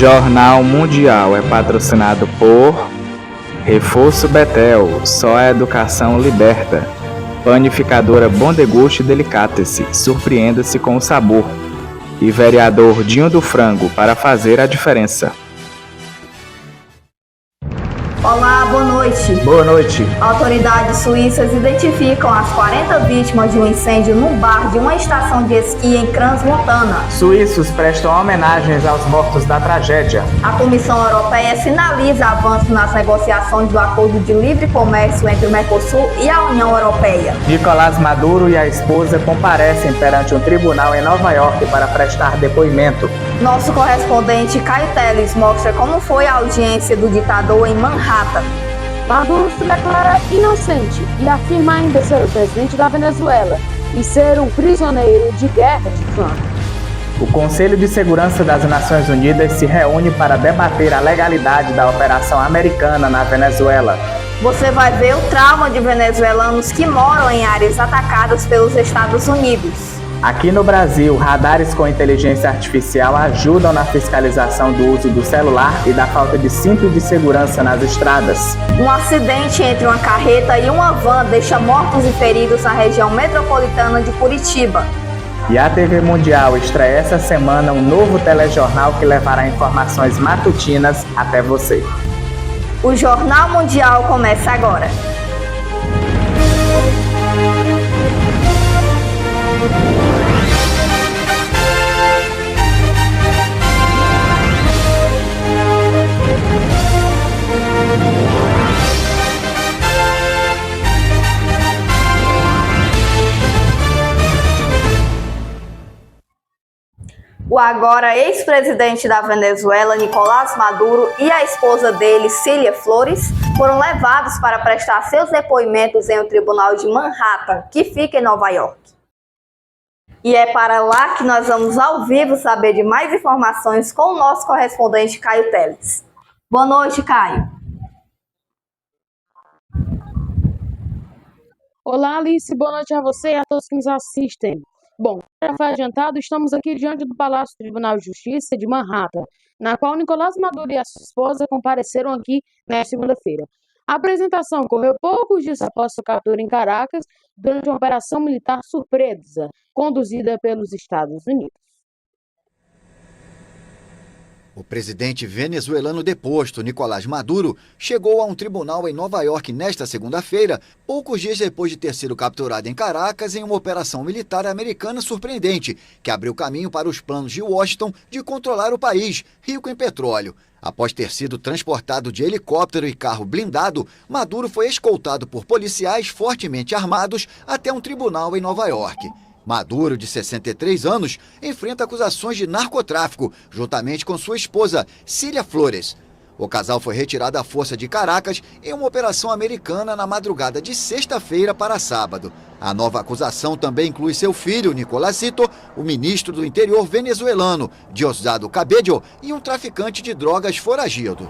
Jornal Mundial é patrocinado por Reforço Betel, só a educação liberta. Panificadora Bom Deguste Delicatessen, surpreenda-se com o sabor. E vereador Dinho do Frango, para fazer a diferença. Olá, boa noite. Boa noite. Autoridades suíças identificam as 40 vítimas de um incêndio num bar de uma estação de esqui em Crans-Montana. Suíços prestam homenagens aos mortos da tragédia. A Comissão Europeia sinaliza avanço nas negociações do Acordo de Livre Comércio entre o Mercosul e a União Europeia. Nicolás Maduro e a esposa comparecem perante um tribunal em Nova York para prestar depoimento. Nosso correspondente Caio Teles mostra como foi a audiência do ditador em Manhattan. Maduro se declara inocente e afirma ainda ser o presidente da Venezuela e ser um prisioneiro de guerra de Trump. O Conselho de Segurança das Nações Unidas se reúne para debater a legalidade da operação americana na Venezuela. Você vai ver o trauma de venezuelanos que moram em áreas atacadas pelos Estados Unidos. Aqui no Brasil, radares com inteligência artificial ajudam na fiscalização do uso do celular e da falta de cinto de segurança nas estradas. Um acidente entre uma carreta e uma van deixa mortos e feridos na região metropolitana de Curitiba. E a TV Mundial estreia essa semana um novo telejornal que levará informações matutinas até você. O Jornal Mundial começa agora. O agora ex-presidente da Venezuela, Nicolás Maduro, e a esposa dele, Cília Flores, foram levados para prestar seus depoimentos em um tribunal de Manhattan, que fica em Nova York. E é para lá que nós vamos ao vivo saber de mais informações com o nosso correspondente Caio Teles. Boa noite, Caio. Olá, Alice, boa noite a você e a todos que nos assistem. Bom, já foi adiantado, estamos aqui diante do Palácio do Tribunal de Justiça de Manhattan, na qual Nicolás Maduro e a sua esposa compareceram aqui nesta segunda-feira. A apresentação ocorreu poucos dias após sua captura em Caracas, durante uma operação militar surpresa, conduzida pelos Estados Unidos. O presidente venezuelano deposto, Nicolás Maduro, chegou a um tribunal em Nova York nesta segunda-feira, poucos dias depois de ter sido capturado em Caracas em uma operação militar americana surpreendente, que abriu caminho para os planos de Washington de controlar o país, rico em petróleo. Após ter sido transportado de helicóptero e carro blindado, Maduro foi escoltado por policiais fortemente armados até um tribunal em Nova York. Maduro, de 63 anos, enfrenta acusações de narcotráfico, juntamente com sua esposa, Cília Flores. O casal foi retirado à força de Caracas em uma operação americana na madrugada de sexta-feira para sábado. A nova acusação também inclui seu filho, Nicolásito, o ministro do interior venezuelano, Diosdado Cabello, e um traficante de drogas foragido.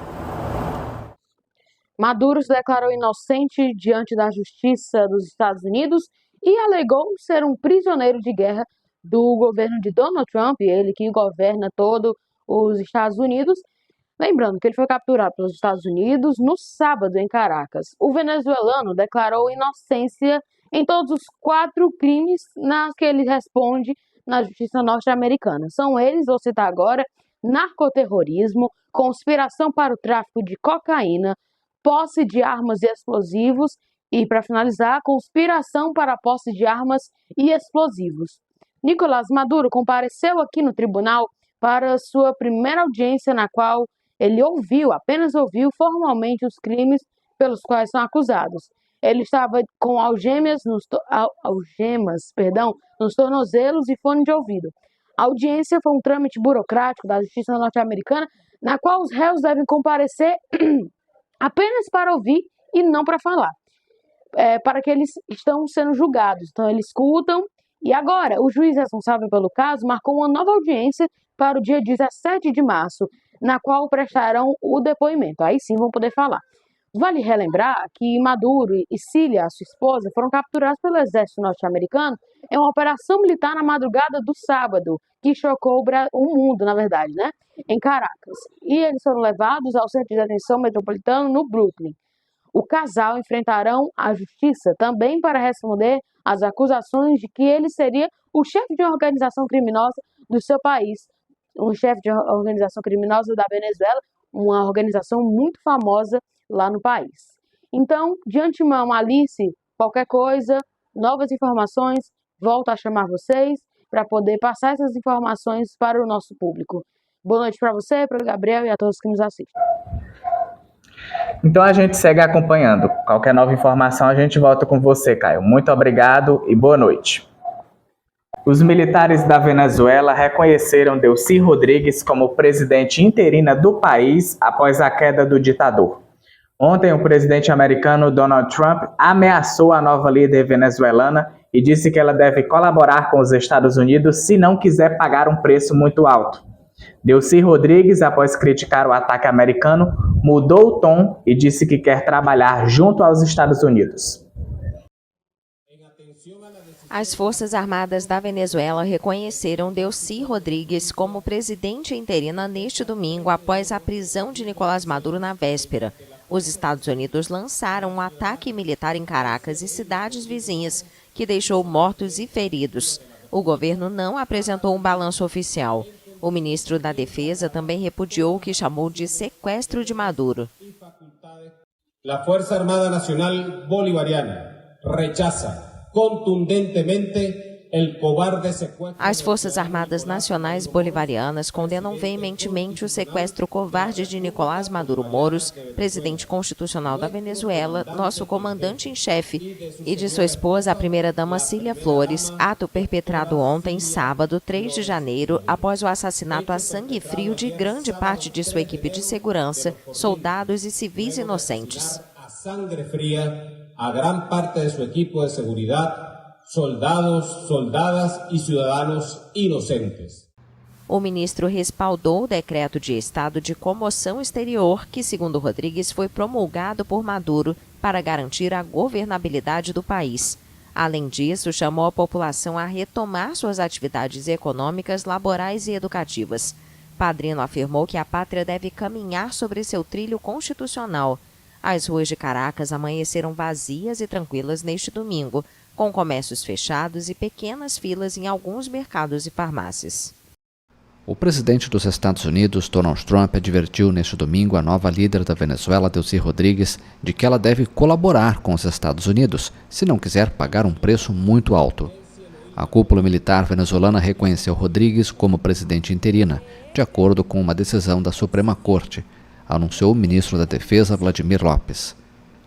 Maduro se declarou inocente diante da Justiça dos Estados Unidos e alegou ser um prisioneiro de guerra do governo de Donald Trump, ele que governa todo os Estados Unidos. Lembrando que ele foi capturado pelos Estados Unidos no sábado em Caracas. O venezuelano declarou inocência em todos os 4 crimes que ele responde na justiça norte-americana. São eles, vou citar agora, narcoterrorismo, conspiração para o tráfico de cocaína, posse de armas e explosivos e, para finalizar, conspiração para a posse de armas e explosivos. Nicolás Maduro compareceu aqui no tribunal para sua primeira audiência, na qual ele apenas ouviu formalmente os crimes pelos quais são acusados. Ele estava com algemas nos tornozelos e fone de ouvido. A audiência foi um trâmite burocrático da justiça norte-americana, na qual os réus devem comparecer apenas para ouvir e não para falar. Para que eles estão sendo julgados. Então, eles escutam. E agora, o juiz responsável pelo caso marcou uma nova audiência para o dia 17 de março, na qual prestarão o depoimento. Aí sim vão poder falar. Vale relembrar que Maduro e Cília, a sua esposa, foram capturados pelo exército norte-americano em uma operação militar na madrugada do sábado, que chocou o mundo, na verdade, né? Em Caracas. E eles foram levados ao centro de detenção metropolitano no Brooklyn. O casal enfrentarão a justiça também para responder às acusações de que ele seria o chefe de uma organização criminosa do seu país, um chefe de uma organização criminosa da Venezuela, uma organização muito famosa lá no país. Então, de antemão, Alice, qualquer coisa, novas informações, volto a chamar vocês para poder passar essas informações para o nosso público. Boa noite para você, para o Gabriel e a todos que nos assistem. Então a gente segue acompanhando. Qualquer nova informação a gente volta com você, Caio. Muito obrigado e boa noite. Os militares da Venezuela reconheceram Delcy Rodrigues como presidente interina do país após a queda do ditador. Ontem, o presidente americano Donald Trump ameaçou a nova líder venezuelana e disse que ela deve colaborar com os Estados Unidos se não quiser pagar um preço muito alto. Delcy Rodrigues, após criticar o ataque americano, mudou o tom e disse que quer trabalhar junto aos Estados Unidos. As Forças Armadas da Venezuela reconheceram Delcy Rodrigues como presidente interina neste domingo após a prisão de Nicolás Maduro na véspera. Os Estados Unidos lançaram um ataque militar em Caracas e cidades vizinhas, que deixou mortos e feridos. O governo não apresentou um balanço oficial. O ministro da Defesa também repudiou o que chamou de sequestro de Maduro. A Força Armada Nacional Bolivariana rechaza contundentemente el cobarde secuestro. As Forças Armadas Nacionais Bolivarianas condenam veementemente o sequestro covarde de Nicolás Maduro Moros, presidente constitucional da Venezuela, nosso comandante-em-chefe, e de sua esposa, a primeira-dama Cília Flores, ato perpetrado ontem, sábado, 3 de janeiro, após o assassinato a sangue frio de grande parte de sua equipe de segurança, soldados e civis inocentes. A sangre fría a gran parte de su equipo de seguridad, soldados, soldadas e cidadãos inocentes. O ministro respaldou o decreto de estado de comoção exterior que, segundo Rodrigues, foi promulgado por Maduro para garantir a governabilidade do país. Além disso, chamou a população a retomar suas atividades econômicas, laborais e educativas. Padrino afirmou que a pátria deve caminhar sobre seu trilho constitucional. As ruas de Caracas amanheceram vazias e tranquilas neste domingo, com comércios fechados e pequenas filas em alguns mercados e farmácias. O presidente dos Estados Unidos, Donald Trump, advertiu neste domingo a nova líder da Venezuela, Delcy Rodrigues, de que ela deve colaborar com os Estados Unidos, se não quiser pagar um preço muito alto. A cúpula militar venezuelana reconheceu Rodrigues como presidente interina, de acordo com uma decisão da Suprema Corte, anunciou o ministro da Defesa, Vladimir Lopes.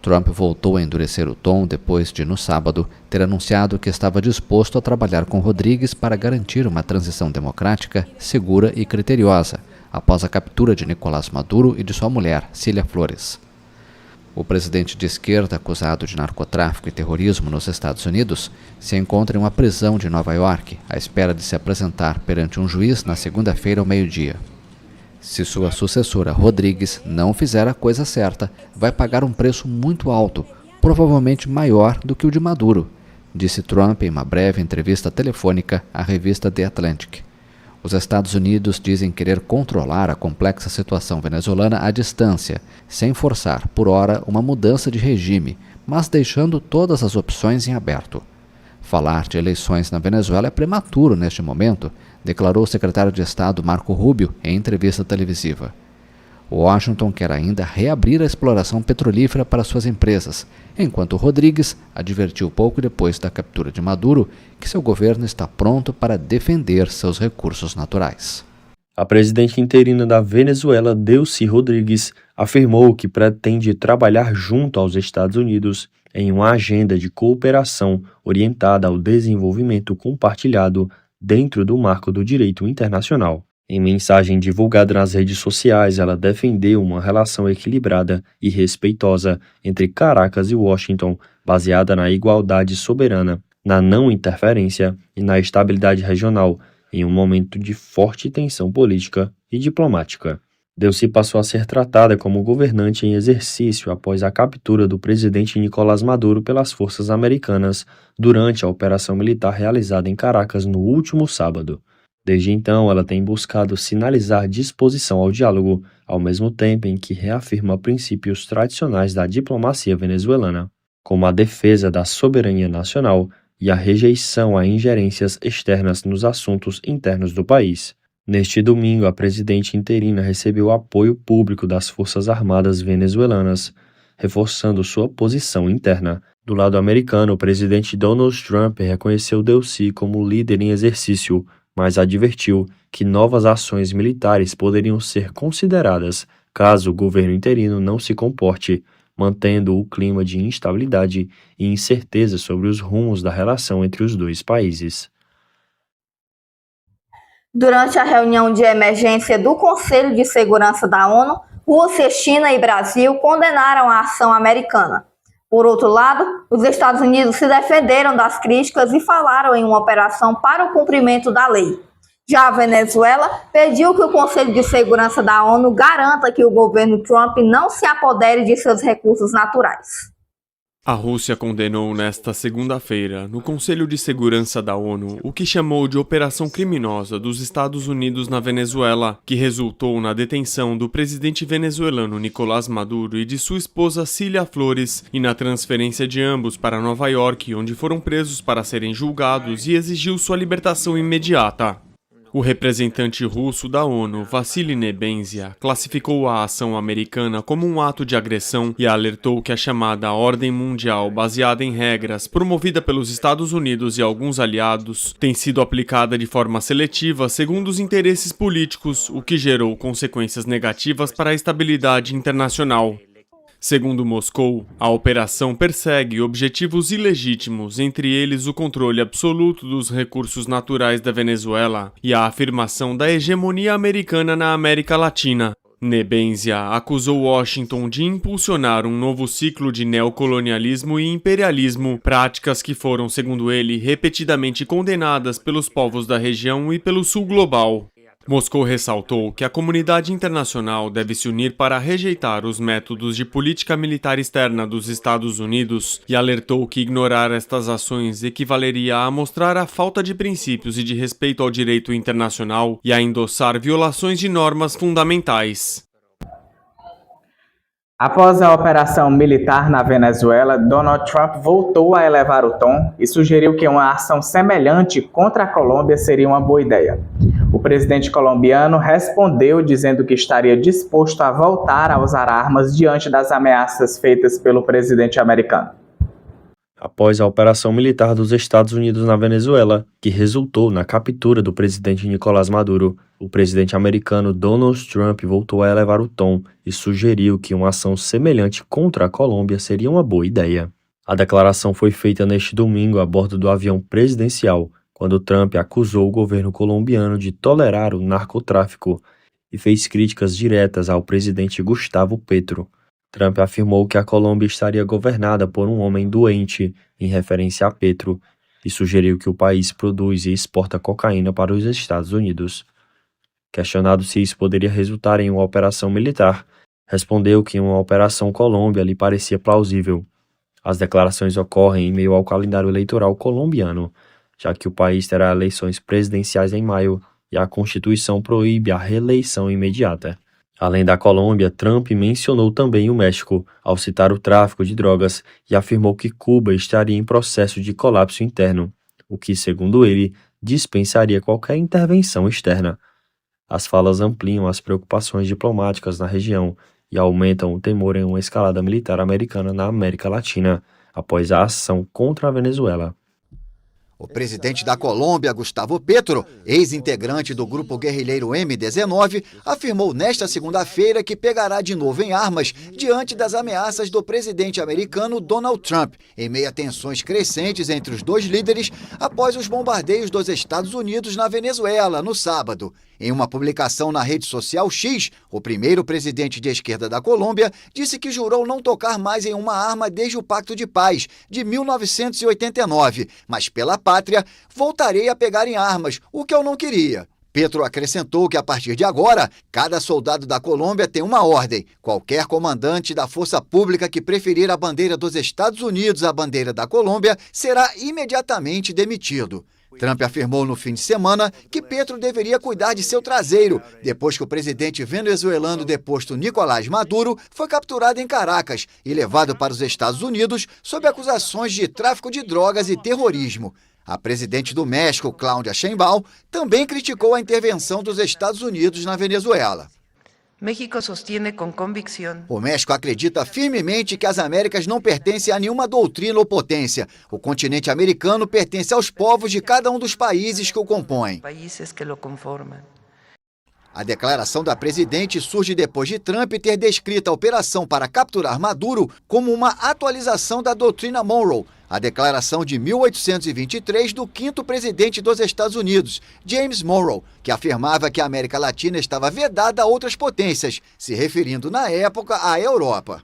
Trump voltou a endurecer o tom depois de, no sábado, ter anunciado que estava disposto a trabalhar com Rodrigues para garantir uma transição democrática, segura e criteriosa, após a captura de Nicolás Maduro e de sua mulher, Cília Flores. O presidente de esquerda, acusado de narcotráfico e terrorismo nos Estados Unidos, se encontra em uma prisão de Nova York, à espera de se apresentar perante um juiz na segunda-feira ao meio-dia. Se sua sucessora, Rodrigues, não fizer a coisa certa, vai pagar um preço muito alto, provavelmente maior do que o de Maduro, disse Trump em uma breve entrevista telefônica à revista The Atlantic. Os Estados Unidos dizem querer controlar a complexa situação venezuelana à distância, sem forçar, por hora, uma mudança de regime, mas deixando todas as opções em aberto. Falar de eleições na Venezuela é prematuro neste momento, declarou o secretário de Estado Marco Rubio em entrevista televisiva. Washington quer ainda reabrir a exploração petrolífera para suas empresas, enquanto Rodrigues advertiu pouco depois da captura de Maduro que seu governo está pronto para defender seus recursos naturais. A presidente interina da Venezuela, Delcy Rodrigues, afirmou que pretende trabalhar junto aos Estados Unidos em uma agenda de cooperação orientada ao desenvolvimento compartilhado dentro do marco do direito internacional. Em mensagem divulgada nas redes sociais, ela defendeu uma relação equilibrada e respeitosa entre Caracas e Washington, baseada na igualdade soberana, na não interferência e na estabilidade regional, em um momento de forte tensão política e diplomática. Delcy passou a ser tratada como governante em exercício após a captura do presidente Nicolás Maduro pelas forças americanas durante a operação militar realizada em Caracas no último sábado. Desde então, ela tem buscado sinalizar disposição ao diálogo, ao mesmo tempo em que reafirma princípios tradicionais da diplomacia venezuelana, como a defesa da soberania nacional e a rejeição a ingerências externas nos assuntos internos do país. Neste domingo, a presidente interina recebeu apoio público das Forças Armadas venezuelanas, reforçando sua posição interna. Do lado americano, o presidente Donald Trump reconheceu Delcy como líder em exercício, mas advertiu que novas ações militares poderiam ser consideradas caso o governo interino não se comporte, mantendo o clima de instabilidade e incerteza sobre os rumos da relação entre os dois países. Durante a reunião de emergência do Conselho de Segurança da ONU, Rússia, China e Brasil condenaram a ação americana. Por outro lado, os Estados Unidos se defenderam das críticas e falaram em uma operação para o cumprimento da lei. Já a Venezuela pediu que o Conselho de Segurança da ONU garanta que o governo Trump não se apodere de seus recursos naturais. A Rússia condenou nesta segunda-feira, no Conselho de Segurança da ONU, o que chamou de operação criminosa dos Estados Unidos na Venezuela, que resultou na detenção do presidente venezuelano Nicolás Maduro e de sua esposa Cilia Flores e na transferência de ambos para Nova York, onde foram presos para serem julgados, e exigiu sua libertação imediata. O representante russo da ONU, Vassily Nebenzia, classificou a ação americana como um ato de agressão e alertou que a chamada Ordem Mundial, baseada em regras, promovida pelos Estados Unidos e alguns aliados, tem sido aplicada de forma seletiva segundo os interesses políticos, o que gerou consequências negativas para a estabilidade internacional. Segundo Moscou, a operação persegue objetivos ilegítimos, entre eles o controle absoluto dos recursos naturais da Venezuela e a afirmação da hegemonia americana na América Latina. Nebenzia acusou Washington de impulsionar um novo ciclo de neocolonialismo e imperialismo, práticas que foram, segundo ele, repetidamente condenadas pelos povos da região e pelo sul global. Moscou ressaltou que a comunidade internacional deve se unir para rejeitar os métodos de política militar externa dos Estados Unidos e alertou que ignorar estas ações equivaleria a mostrar a falta de princípios e de respeito ao direito internacional e a endossar violações de normas fundamentais. Após a operação militar na Venezuela, Donald Trump voltou a elevar o tom e sugeriu que uma ação semelhante contra a Colômbia seria uma boa ideia. O presidente colombiano respondeu dizendo que estaria disposto a voltar a usar armas diante das ameaças feitas pelo presidente americano. Após a operação militar dos Estados Unidos na Venezuela, que resultou na captura do presidente Nicolás Maduro, o presidente americano Donald Trump voltou a elevar o tom e sugeriu que uma ação semelhante contra a Colômbia seria uma boa ideia. A declaração foi feita neste domingo a bordo do avião presidencial, quando Trump acusou o governo colombiano de tolerar o narcotráfico e fez críticas diretas ao presidente Gustavo Petro. Trump afirmou que a Colômbia estaria governada por um homem doente, em referência a Petro, e sugeriu que o país produz e exporta cocaína para os Estados Unidos. Questionado se isso poderia resultar em uma operação militar, respondeu que uma operação Colômbia lhe parecia plausível. As declarações ocorrem em meio ao calendário eleitoral colombiano, já que o país terá eleições presidenciais em maio e a Constituição proíbe a reeleição imediata. Além da Colômbia, Trump mencionou também o México, ao citar o tráfico de drogas, e afirmou que Cuba estaria em processo de colapso interno, o que, segundo ele, dispensaria qualquer intervenção externa. As falas ampliam as preocupações diplomáticas na região e aumentam o temor em uma escalada militar americana na América Latina, após a ação contra a Venezuela. O presidente da Colômbia, Gustavo Petro, ex-integrante do grupo guerrilheiro M-19, afirmou nesta segunda-feira que pegará de novo em armas diante das ameaças do presidente americano Donald Trump, em meio a tensões crescentes entre os dois líderes após os bombardeios dos Estados Unidos na Venezuela no sábado. Em uma publicação na rede social X, o primeiro presidente de esquerda da Colômbia disse que jurou não tocar mais em uma arma desde o Pacto de Paz, de 1989, mas pela pátria, voltarei a pegar em armas, o que eu não queria. Petro acrescentou que, a partir de agora, cada soldado da Colômbia tem uma ordem. Qualquer comandante da força pública que preferir a bandeira dos Estados Unidos à bandeira da Colômbia será imediatamente demitido. Trump afirmou no fim de semana que Petro deveria cuidar de seu traseiro, depois que o presidente venezuelano deposto Nicolás Maduro foi capturado em Caracas e levado para os Estados Unidos sob acusações de tráfico de drogas e terrorismo. A presidente do México, Claudia Sheinbaum, também criticou a intervenção dos Estados Unidos na Venezuela. México sostiene com convicção. O México acredita firmemente que as Américas não pertencem a nenhuma doutrina ou potência. O continente americano pertence aos povos de cada um dos países que o compõem. Países que o conformam. A declaração da presidente surge depois de Trump ter descrito a operação para capturar Maduro como uma atualização da doutrina Monroe, a declaração de 1823 do quinto presidente dos Estados Unidos, James Monroe, que afirmava que a América Latina estava vedada a outras potências, se referindo na época à Europa.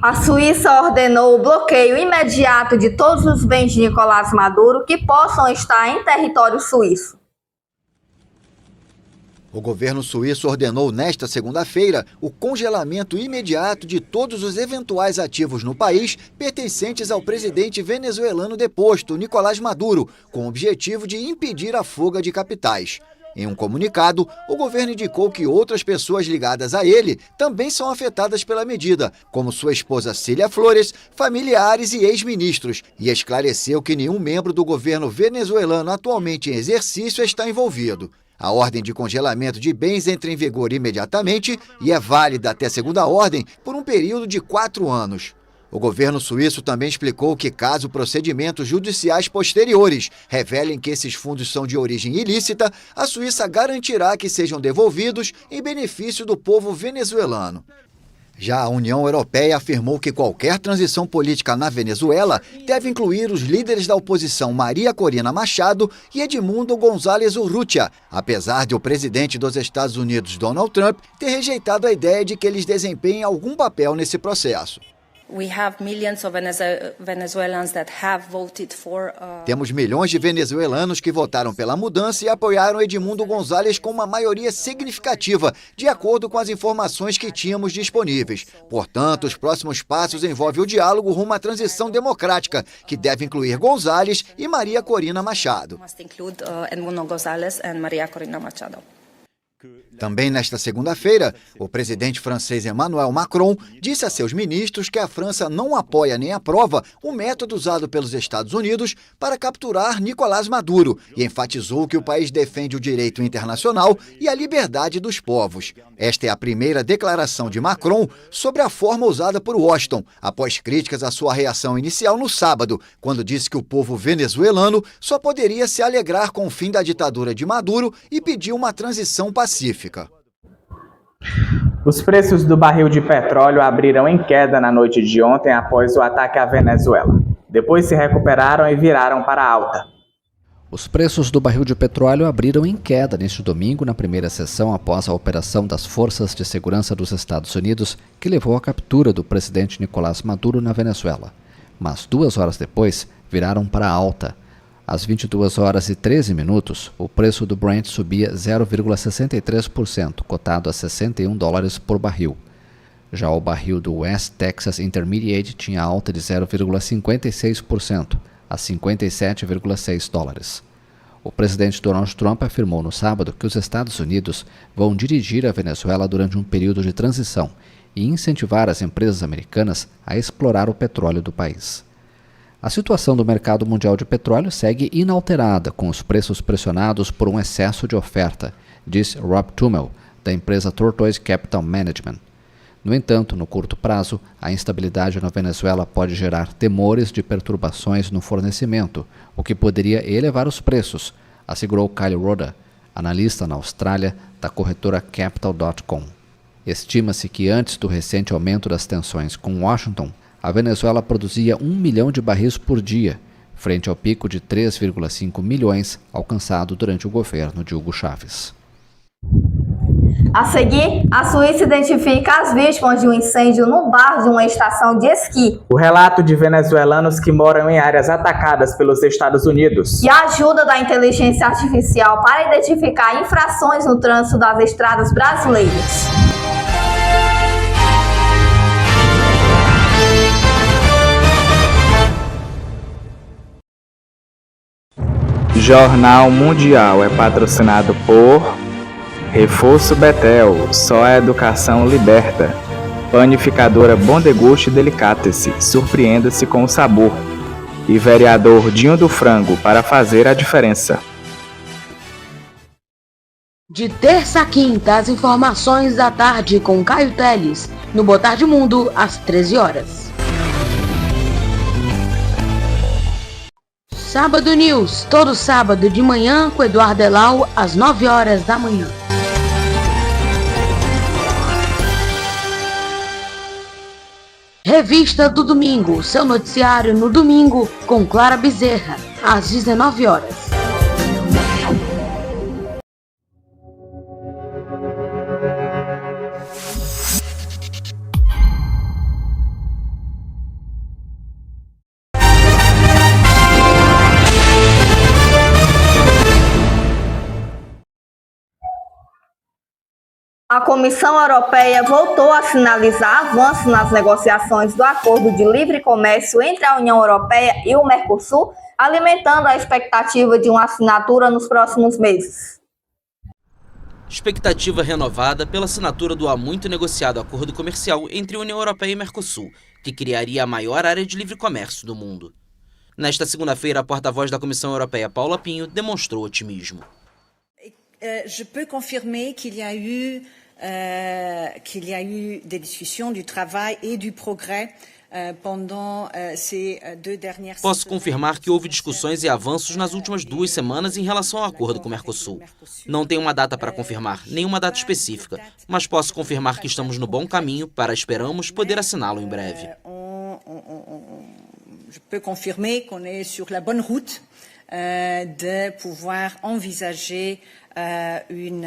A Suíça ordenou o bloqueio imediato de todos os bens de Nicolás Maduro que possam estar em território suíço. O governo suíço ordenou nesta segunda-feira o congelamento imediato de todos os eventuais ativos no país pertencentes ao presidente venezuelano deposto, Nicolás Maduro, com o objetivo de impedir a fuga de capitais. Em um comunicado, o governo indicou que outras pessoas ligadas a ele também são afetadas pela medida, como sua esposa Cília Flores, familiares e ex-ministros, e esclareceu que nenhum membro do governo venezuelano atualmente em exercício está envolvido. A ordem de congelamento de bens entra em vigor imediatamente e é válida até segunda ordem por um período de 4 anos. O governo suíço também explicou que, caso procedimentos judiciais posteriores revelem que esses fundos são de origem ilícita, a Suíça garantirá que sejam devolvidos em benefício do povo venezuelano. Já a União Europeia afirmou que qualquer transição política na Venezuela deve incluir os líderes da oposição Maria Corina Machado e Edmundo González Urrutia, apesar de o presidente dos Estados Unidos, Donald Trump, ter rejeitado a ideia de que eles desempenhem algum papel nesse processo. Temos milhões de venezuelanos que votaram pela mudança e apoiaram Edmundo González com uma maioria significativa, de acordo com as informações que tínhamos disponíveis. Portanto, os próximos passos envolvem o diálogo rumo à transição democrática, que deve incluir González e Maria Corina Machado. Também nesta segunda-feira, o presidente francês Emmanuel Macron disse a seus ministros que a França não apoia nem aprova o método usado pelos Estados Unidos para capturar Nicolás Maduro e enfatizou que o país defende o direito internacional e a liberdade dos povos. Esta é a primeira declaração de Macron sobre a forma usada por Washington, após críticas à sua reação inicial no sábado, quando disse que o povo venezuelano só poderia se alegrar com o fim da ditadura de Maduro e pediu uma transição pacífica. Os preços do barril de petróleo abriram em queda na noite de ontem após o ataque à Venezuela. Depois se recuperaram e viraram para alta. Os preços do barril de petróleo abriram em queda neste domingo na primeira sessão após a operação das Forças de Segurança dos Estados Unidos, que levou à captura do presidente Nicolás Maduro na Venezuela. Mas 2 horas depois, viraram para alta. Às 22 horas e 13 minutos, o preço do Brent subia 0,63%, cotado a $61 por barril. Já o barril do West Texas Intermediate tinha alta de 0,56%, a $57,6. O presidente Donald Trump afirmou no sábado que os Estados Unidos vão dirigir a Venezuela durante um período de transição e incentivar as empresas americanas a explorar o petróleo do país. A situação do mercado mundial de petróleo segue inalterada, com os preços pressionados por um excesso de oferta, disse Rob Tummel, da empresa Tortoise Capital Management. No entanto, no curto prazo, a instabilidade na Venezuela pode gerar temores de perturbações no fornecimento, o que poderia elevar os preços, assegurou Kyle Roda, analista na Austrália da corretora Capital.com. Estima-se que antes do recente aumento das tensões com Washington, a Venezuela produzia 1 milhão de barris por dia, frente ao pico de 3,5 milhões alcançado durante o governo de Hugo Chávez. A seguir, a Suíça identifica as vítimas de um incêndio no bar de uma estação de esqui. O relato de venezuelanos que moram em áreas atacadas pelos Estados Unidos. E a ajuda da inteligência artificial para identificar infrações no trânsito das estradas brasileiras. Jornal Mundial é patrocinado por Reforço Betel, só a educação liberta. Panificadora Bom Deguste Delicatessen, surpreenda-se com o sabor. E vereador Dinho do Frango, para fazer a diferença. De terça a quinta, as informações da tarde com Caio Teles, no Boa Tarde Mundo, às 13 horas. Sábado News, todo sábado de manhã com Eduardo Elau, às 9 horas da manhã. Revista do Domingo, seu noticiário no domingo com Clara Bezerra, às 19 horas. A Comissão Europeia voltou a sinalizar avanços nas negociações do Acordo de Livre Comércio entre a União Europeia e o Mercosul, alimentando a expectativa de uma assinatura nos próximos meses. Expectativa renovada pela assinatura do há muito negociado acordo comercial entre a União Europeia e Mercosul, que criaria a maior área de livre comércio do mundo. Nesta segunda-feira, a porta-voz da Comissão Europeia, Paula Pinho, demonstrou otimismo. Je peux confirmer qu'il y a eu des discussions, du travail et du progrès pendant ces 2 dernières semaines. Posso confirmar que houve discussões e avanços nas últimas 2 semanas em relação ao acordo com o Mercosul. Não tenho uma data para confirmar, nenhuma data específica, mas posso confirmar que estamos no bom caminho para, esperamos, poder assiná-lo em breve. Je peux confirmer qu'on est sur la bonne route de pouvoir envisager une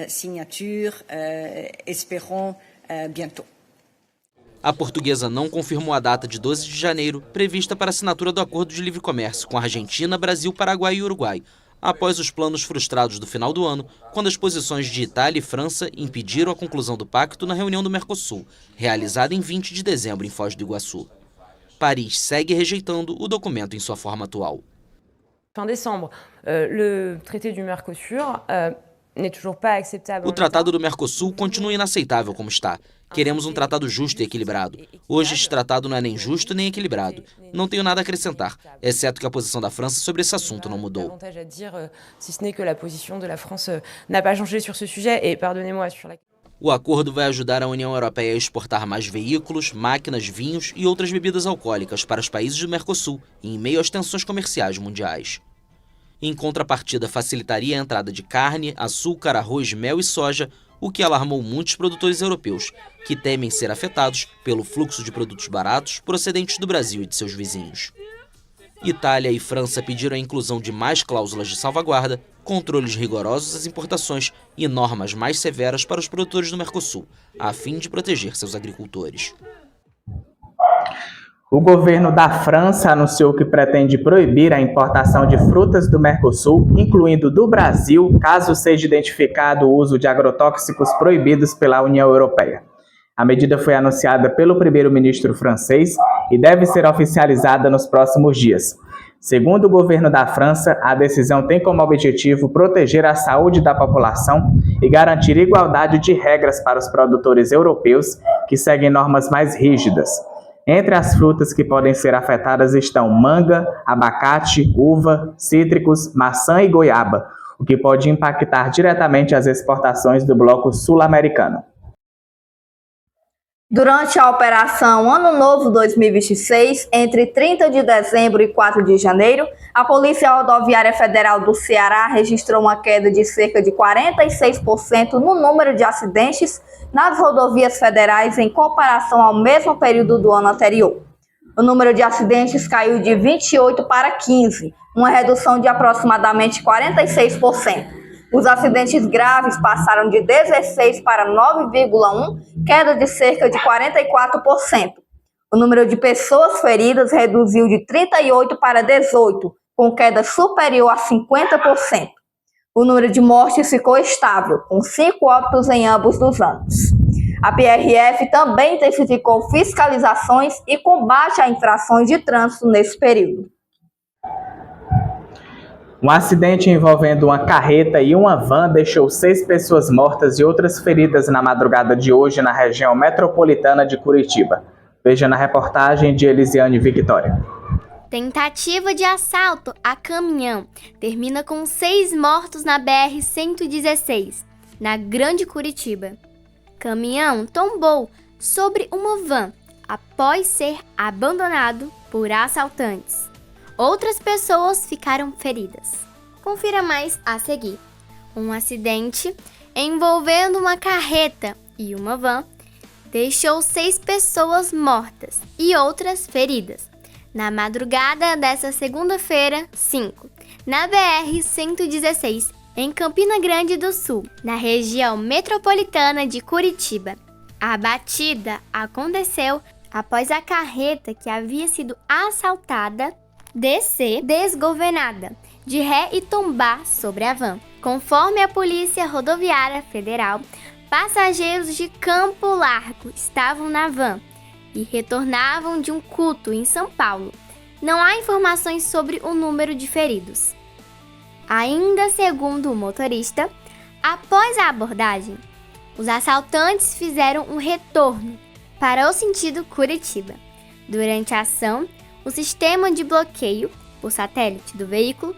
signature, espérons bientôt. A portuguesa não confirmou a data de 12 de janeiro, prevista para a assinatura do Acordo de Livre Comércio com a Argentina, Brasil, Paraguai e Uruguai, após os planos frustrados do final do ano, quando as posições de Itália e França impediram a conclusão do pacto na reunião do Mercosul, realizada em 20 de dezembro em Foz do Iguaçu. Paris segue rejeitando o documento em sua forma atual. Fin décembre, le traité du Mercosur n'est toujours pas acceptable. O tratado do Mercosul continua inaceitável como está. Queremos um tratado justo e equilibrado. Hoje este tratado não é nem justo nem equilibrado. Não tenho nada a acrescentar, exceto que a posição da França sobre esse assunto não mudou. O acordo vai ajudar a União Europeia a exportar mais veículos, máquinas, vinhos e outras bebidas alcoólicas para os países do Mercosul, em meio às tensões comerciais mundiais. Em contrapartida, facilitaria a entrada de carne, açúcar, arroz, mel e soja, o que alarmou muitos produtores europeus, que temem ser afetados pelo fluxo de produtos baratos procedentes do Brasil e de seus vizinhos. Itália e França pediram a inclusão de mais cláusulas de salvaguarda, controles rigorosos às importações e normas mais severas para os produtores do Mercosul, a fim de proteger seus agricultores. O governo da França anunciou que pretende proibir a importação de frutas do Mercosul, incluindo do Brasil, caso seja identificado o uso de agrotóxicos proibidos pela União Europeia. A medida foi anunciada pelo primeiro-ministro francês e deve ser oficializada nos próximos dias. Segundo o governo da França, a decisão tem como objetivo proteger a saúde da população e garantir igualdade de regras para os produtores europeus que seguem normas mais rígidas. Entre as frutas que podem ser afetadas estão manga, abacate, uva, cítricos, maçã e goiaba, o que pode impactar diretamente as exportações do bloco sul-americano. Durante a Operação Ano Novo 2026, entre 30 de dezembro e 4 de janeiro, a Polícia Rodoviária Federal do Ceará registrou uma queda de cerca de 46% no número de acidentes nas rodovias federais em comparação ao mesmo período do ano anterior. O número de acidentes caiu de 28 para 15, uma redução de aproximadamente 46%. Os acidentes graves passaram de 16 para 9,1, queda de cerca de 44%. O número de pessoas feridas reduziu de 38 para 18, com queda superior a 50%. O número de mortes ficou estável, com 5 óbitos em ambos os anos. A PRF também intensificou fiscalizações e combate a infrações de trânsito nesse período. Um acidente envolvendo uma carreta e uma van deixou 6 pessoas mortas e outras feridas na madrugada de hoje na região metropolitana de Curitiba. Veja na reportagem de Elisiane Victória. Tentativa de assalto a caminhão termina com 6 mortos na BR-116, na Grande Curitiba. Caminhão tombou sobre uma van após ser abandonado por assaltantes. Outras pessoas ficaram feridas. Confira mais a seguir. Um acidente envolvendo uma carreta e uma van deixou 6 pessoas mortas e outras feridas. Na madrugada desta segunda-feira, 5, na BR-116, em Campina Grande do Sul, na região metropolitana de Curitiba. A batida aconteceu após a carreta que havia sido assaltada descer desgovernada de ré e tombar sobre a van. Conforme a Polícia Rodoviária Federal, passageiros de Campo Largo estavam na van e retornavam de um culto em São Paulo. Não há informações sobre o número de feridos. Ainda segundo o motorista, após a abordagem, os assaltantes fizeram um retorno para o sentido Curitiba. Durante a ação, o sistema de bloqueio por satélite do veículo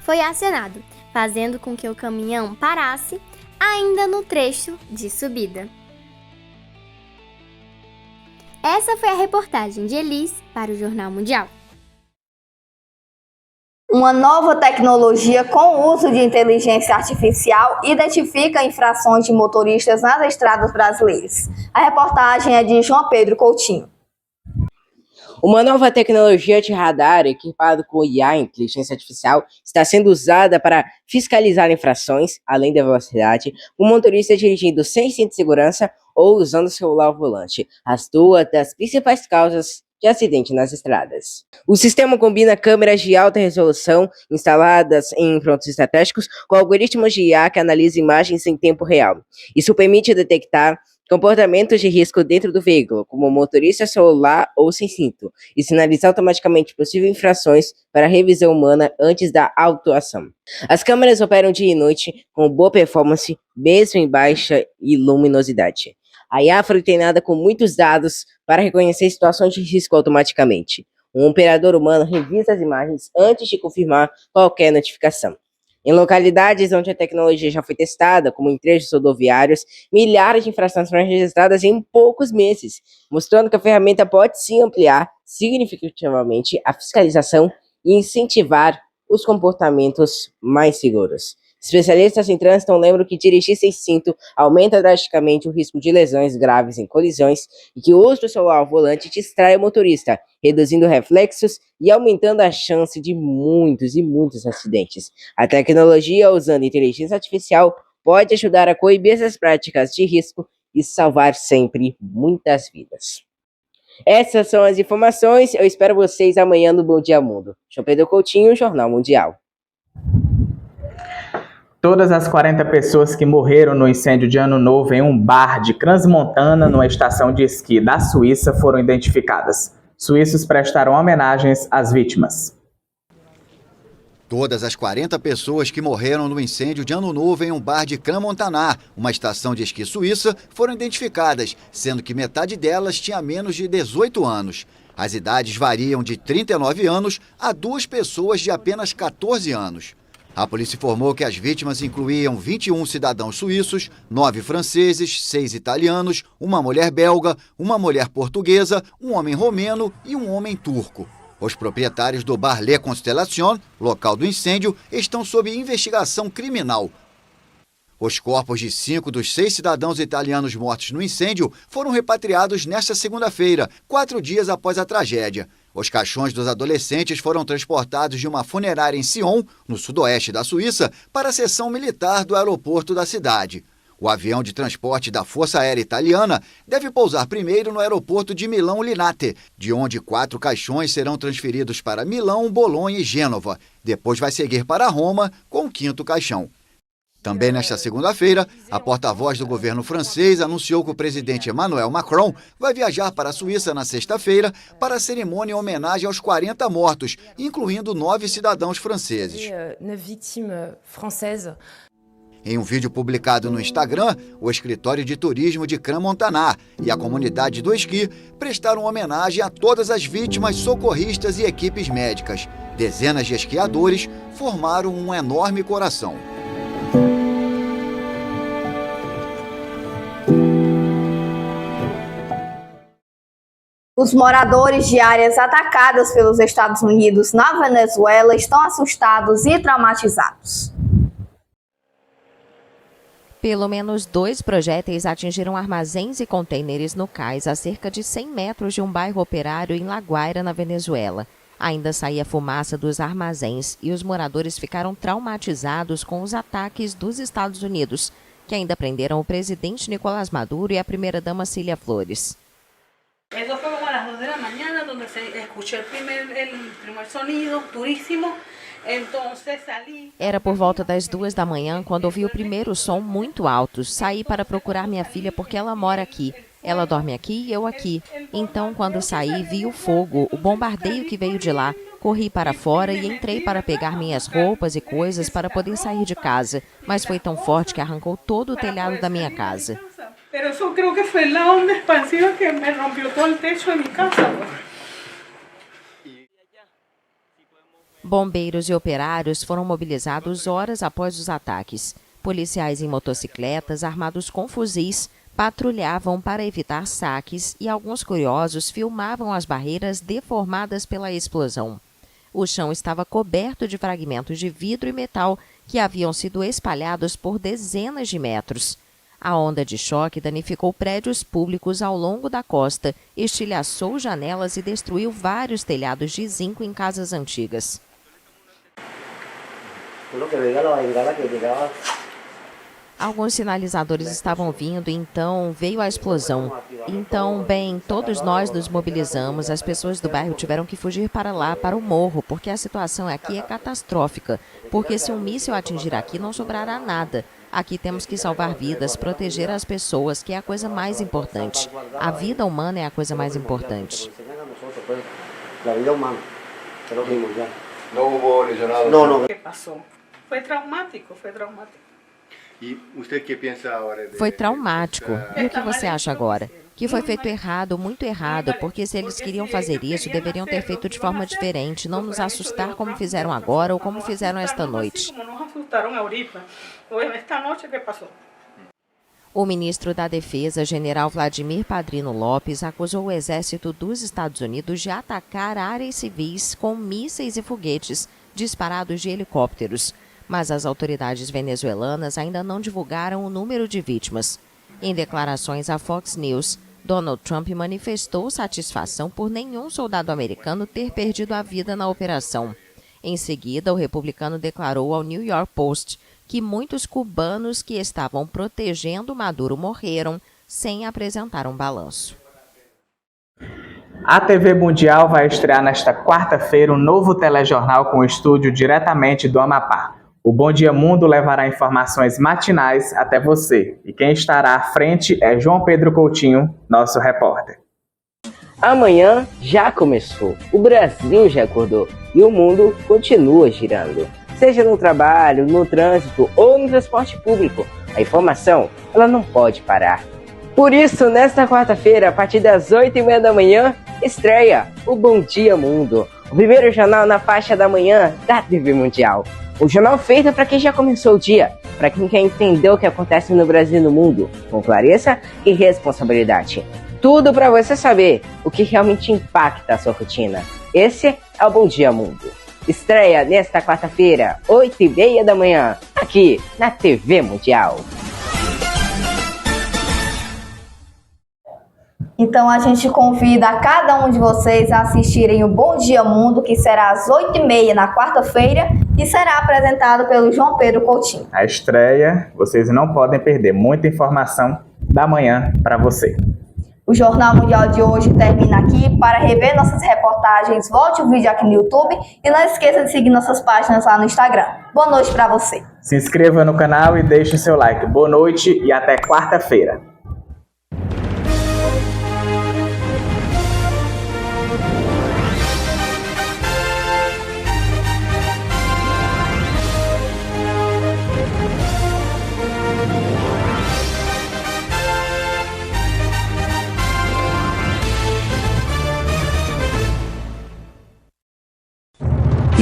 foi acionado, fazendo com que o caminhão parasse ainda no trecho de subida. Essa foi a reportagem de Elis para o Jornal Mundial. Uma nova tecnologia com o uso de inteligência artificial identifica infrações de motoristas nas estradas brasileiras. A reportagem é de João Pedro Coutinho. Uma nova tecnologia de radar equipado com IA, inteligência artificial, está sendo usada para fiscalizar infrações, além da velocidade, o motorista dirigindo sem cinto de segurança ou usando o celular ao volante, as 2 das principais causas de acidente nas estradas. O sistema combina câmeras de alta resolução instaladas em pontos estratégicos com algoritmos de IA que analisam imagens em tempo real. Isso permite detectar comportamentos de risco dentro do veículo, como motorista celular ou sem cinto, e sinalizar automaticamente possíveis infrações para revisão humana antes da autuação. As câmeras operam dia e noite com boa performance, mesmo em baixa luminosidade. A IA foi treinada com muitos dados para reconhecer situações de risco automaticamente. Um operador humano revisa as imagens antes de confirmar qualquer notificação. Em localidades onde a tecnologia já foi testada, como em trechos rodoviários, milhares de infrações foram registradas em poucos meses, mostrando que a ferramenta pode sim ampliar significativamente a fiscalização e incentivar os comportamentos mais seguros. Especialistas em trânsito lembram que dirigir sem cinto aumenta drasticamente o risco de lesões graves em colisões e que o uso do celular ao volante distrai o motorista, reduzindo reflexos e aumentando a chance de muitos e muitos acidentes. A tecnologia usando inteligência artificial pode ajudar a coibir essas práticas de risco e salvar sempre muitas vidas. Essas são as informações, eu espero vocês amanhã no Bom Dia Mundo. João Pedro Coutinho, Jornal Mundial. Todas as 40 pessoas que morreram no incêndio de Ano Novo em um bar de Crans-Montana, numa estação de esqui da Suíça, foram identificadas. Suíços prestaram homenagens às vítimas. Todas as 40 pessoas que morreram no incêndio de Ano Novo em um bar de Crans-Montana, uma estação de esqui suíça, foram identificadas, sendo que metade delas tinha menos de 18 anos. As idades variam de 39 anos a 2 pessoas de apenas 14 anos. A polícia informou que as vítimas incluíam 21 cidadãos suíços, 9 franceses, 6 italianos, uma mulher belga, uma mulher portuguesa, um homem romeno e um homem turco. Os proprietários do bar Le Constellation, local do incêndio, estão sob investigação criminal. Os corpos de 5 dos 6 cidadãos italianos mortos no incêndio foram repatriados nesta segunda-feira, 4 dias após a tragédia. Os caixões dos adolescentes foram transportados de uma funerária em Sion, no sudoeste da Suíça, para a seção militar do aeroporto da cidade. O avião de transporte da Força Aérea Italiana deve pousar primeiro no aeroporto de Milão-Linate, de onde 4 caixões serão transferidos para Milão, Bolonha e Gênova. Depois vai seguir para Roma com o 5º caixão. Também nesta segunda-feira, a porta-voz do governo francês anunciou que o presidente Emmanuel Macron vai viajar para a Suíça na sexta-feira para a cerimônia em homenagem aos 40 mortos, incluindo 9 cidadãos franceses. Em um vídeo publicado no Instagram, o escritório de turismo de Crans-Montana e a comunidade do esqui prestaram homenagem a todas as vítimas, socorristas e equipes médicas. Dezenas de esquiadores formaram um enorme coração. Os moradores de áreas atacadas pelos Estados Unidos na Venezuela estão assustados e traumatizados. Pelo menos 2 projéteis atingiram armazéns e contêineres no cais a cerca de 100 metros de um bairro operário em La Guaira, na Venezuela. Ainda saía fumaça dos armazéns e os moradores ficaram traumatizados com os ataques dos Estados Unidos, que ainda prenderam o presidente Nicolás Maduro e a primeira-dama Cilia Flores. Eso fue como a las 2 de la mañana, donde se escuchó el primer sonido durísimo. Era por volta das 2 da manhã quando ouvi o primeiro som muito alto. Saí para procurar minha filha porque ela mora aqui. Ela dorme aqui e eu aqui. Então, quando saí, vi o fogo, o bombardeio que veio de lá. Corri para fora e entrei para pegar minhas roupas e coisas para poder sair de casa. Mas foi tão forte que arrancou todo o telhado da minha casa. Pero eso creo que fue la onda expansiva que me rompió todo el techo de mi casa. Bombeiros e operários foram mobilizados horas após os ataques. Policiais em motocicletas, armados com fuzis, patrulhavam para evitar saques e alguns curiosos filmavam as barreiras deformadas pela explosão. O chão estava coberto de fragmentos de vidro e metal que haviam sido espalhados por dezenas de metros. A onda de choque danificou prédios públicos ao longo da costa, estilhaçou janelas e destruiu vários telhados de zinco em casas antigas. Alguns sinalizadores estavam vindo e então veio a explosão. Então, bem, todos nós nos mobilizamos, as pessoas do bairro tiveram que fugir para lá, para o morro, porque a situação aqui é catastrófica, porque se um míssil atingir aqui não sobrará nada. Aqui temos que salvar vidas, proteger as pessoas, que é a coisa mais importante. A vida humana é a coisa mais importante. Não. O que passou? Foi traumático. Foi traumático. E o que você acha agora? Que foi feito errado, muito errado, porque se eles queriam fazer isso, deveriam ter feito de forma diferente, não nos assustar como fizeram agora ou como fizeram esta noite. O ministro da Defesa, general Vladimir Padrino Lopes, acusou o exército dos Estados Unidos de atacar áreas civis com mísseis e foguetes disparados de helicópteros. Mas as autoridades venezuelanas ainda não divulgaram o número de vítimas. Em declarações à Fox News, Donald Trump manifestou satisfação por nenhum soldado americano ter perdido a vida na operação. Em seguida, o republicano declarou ao New York Post que muitos cubanos que estavam protegendo Maduro morreram sem apresentar um balanço. A TV Mundial vai estrear nesta quarta-feira um novo telejornal com estúdio diretamente do Amapá. O Bom Dia Mundo levará informações matinais até você. E quem estará à frente é João Pedro Coutinho, nosso repórter. Amanhã já começou, o Brasil já acordou e o mundo continua girando. Seja no trabalho, no trânsito ou no transporte público, a informação ela não pode parar. Por isso, nesta quarta-feira, a partir das 8h30 da manhã, estreia o Bom Dia Mundo, o primeiro jornal na faixa da manhã da TV Mundial. O jornal feito para quem já começou o dia, para quem quer entender o que acontece no Brasil e no mundo, com clareza e responsabilidade. Tudo para você saber o que realmente impacta a sua rotina. Esse é o Bom Dia Mundo. Estreia nesta quarta-feira, 8h30 da manhã, aqui na TV Mundial. Então a gente convida a cada um de vocês a assistirem o Bom Dia Mundo, que será às 8h30 na quarta-feira e será apresentado pelo João Pedro Coutinho. A estreia, vocês não podem perder, muita informação da manhã para você. O Jornal Mundial de hoje termina aqui. Para rever nossas reportagens, volte o vídeo aqui no YouTube e não esqueça de seguir nossas páginas lá no Instagram. Boa noite para você. Se inscreva no canal e deixe seu like. Boa noite e até quarta-feira.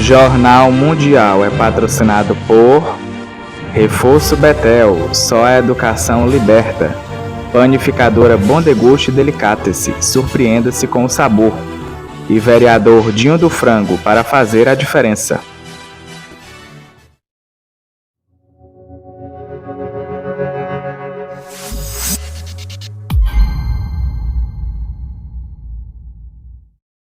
Jornal Mundial é patrocinado por Reforço Betel, só a educação liberta. Panificadora Bom Deguste Delicatessen, surpreenda-se com o sabor. E vereador Dinho do Frango, para fazer a diferença.